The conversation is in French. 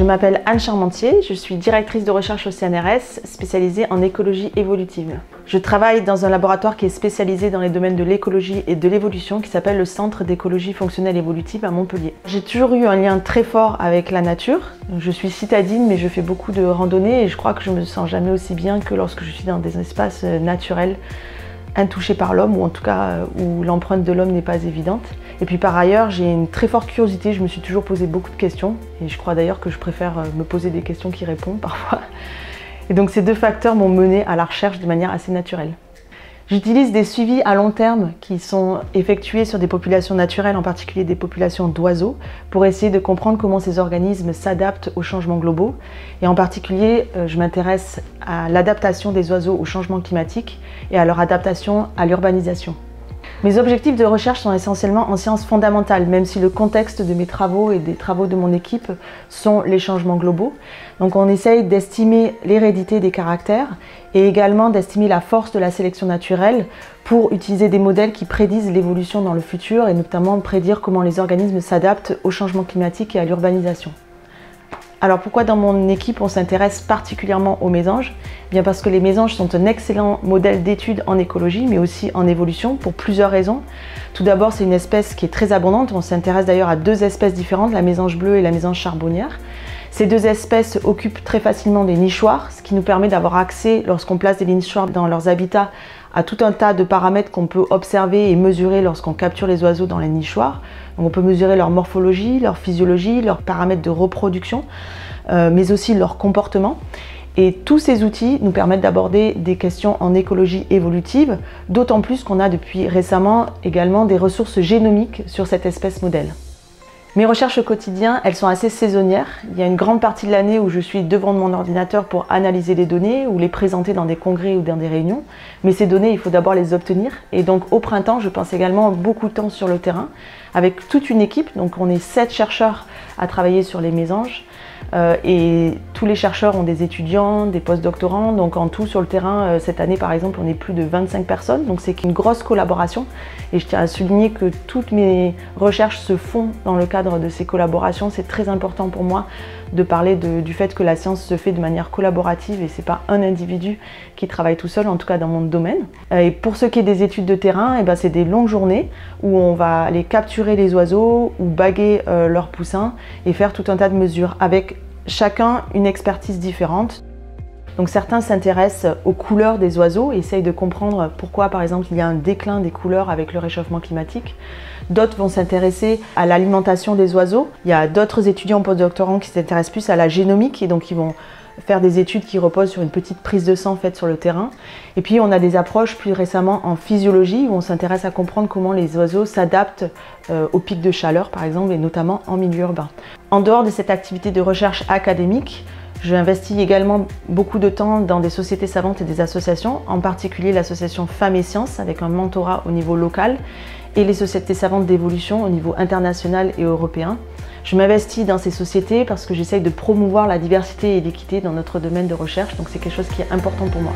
Je m'appelle Anne Charmentier, je suis directrice de recherche au CNRS, spécialisée en écologie évolutive. Je travaille dans un laboratoire qui est spécialisé dans les domaines de l'écologie et de l'évolution, qui s'appelle le Centre d'écologie fonctionnelle évolutive à Montpellier. J'ai toujours eu un lien très fort avec la nature. Je suis citadine, mais je fais beaucoup de randonnées et je crois que je me sens jamais aussi bien que lorsque je suis dans des espaces naturels, intouchés par l'homme, ou en tout cas où l'empreinte de l'homme n'est pas évidente. Et puis par ailleurs, j'ai une très forte curiosité, je me suis toujours posé beaucoup de questions, et je crois d'ailleurs que je préfère me poser des questions qui répondent parfois. Et donc ces deux facteurs m'ont mené à la recherche de manière assez naturelle. J'utilise des suivis à long terme qui sont effectués sur des populations naturelles, en particulier des populations d'oiseaux, pour essayer de comprendre comment ces organismes s'adaptent aux changements globaux. Et en particulier, je m'intéresse à l'adaptation des oiseaux au changement climatique et à leur adaptation à l'urbanisation. Mes objectifs de recherche sont essentiellement en sciences fondamentales, même si le contexte de mes travaux et des travaux de mon équipe sont les changements globaux. Donc on essaye d'estimer l'hérédité des caractères et également d'estimer la force de la sélection naturelle pour utiliser des modèles qui prédisent l'évolution dans le futur et notamment prédire comment les organismes s'adaptent au changement climatique et à l'urbanisation. Alors pourquoi dans mon équipe on s'intéresse particulièrement aux mésanges? Bien parce que les mésanges sont un excellent modèle d'étude en écologie mais aussi en évolution pour plusieurs raisons. Tout d'abord, c'est une espèce qui est très abondante, on s'intéresse d'ailleurs à deux espèces différentes, la mésange bleue et la mésange charbonnière. Ces deux espèces occupent très facilement des nichoirs, ce qui nous permet d'avoir accès, lorsqu'on place des nichoirs dans leurs habitats, à tout un tas de paramètres qu'on peut observer et mesurer lorsqu'on capture les oiseaux dans les nichoirs. Donc on peut mesurer leur morphologie, leur physiologie, leurs paramètres de reproduction, mais aussi leur comportement. Et tous ces outils nous permettent d'aborder des questions en écologie évolutive, d'autant plus qu'on a depuis récemment également des ressources génomiques sur cette espèce modèle. Mes recherches au quotidien, elles sont assez saisonnières. Il y a une grande partie de l'année où je suis devant mon ordinateur pour analyser les données ou les présenter dans des congrès ou dans des réunions. Mais ces données, il faut d'abord les obtenir. Et donc au printemps, je passe également beaucoup de temps sur le terrain avec toute une équipe. Donc on est 7 chercheurs à travailler sur les mésanges. Et tous les chercheurs ont des étudiants, des post-doctorants, donc en tout sur le terrain, cette année par exemple, on est plus de 25 personnes, donc c'est une grosse collaboration. Et je tiens à souligner que toutes mes recherches se font dans le cadre de ces collaborations. C'est très important pour moi de parler du fait que la science se fait de manière collaborative et c'est pas un individu qui travaille tout seul, en tout cas dans mon domaine. Et pour ce qui est des études de terrain, eh ben, c'est des longues journées où on va aller capturer les oiseaux ou baguer leurs poussins et faire tout un tas de mesures avec chacun une expertise différente. Donc certains s'intéressent aux couleurs des oiseaux et essayent de comprendre pourquoi par exemple il y a un déclin des couleurs avec le réchauffement climatique. D'autres vont s'intéresser à l'alimentation des oiseaux. Il y a d'autres étudiants postdoctorants qui s'intéressent plus à la génomique et donc ils vont faire des études qui reposent sur une petite prise de sang faite sur le terrain. Et puis on a des approches plus récemment en physiologie où on s'intéresse à comprendre comment les oiseaux s'adaptent aux pics de chaleur par exemple et notamment en milieu urbain. En dehors de cette activité de recherche académique, j'investis également beaucoup de temps dans des sociétés savantes et des associations, en particulier l'association Femmes et Sciences avec un mentorat au niveau local et les sociétés savantes d'évolution au niveau international et européen. Je m'investis dans ces sociétés parce que j'essaye de promouvoir la diversité et l'équité dans notre domaine de recherche, donc c'est quelque chose qui est important pour moi.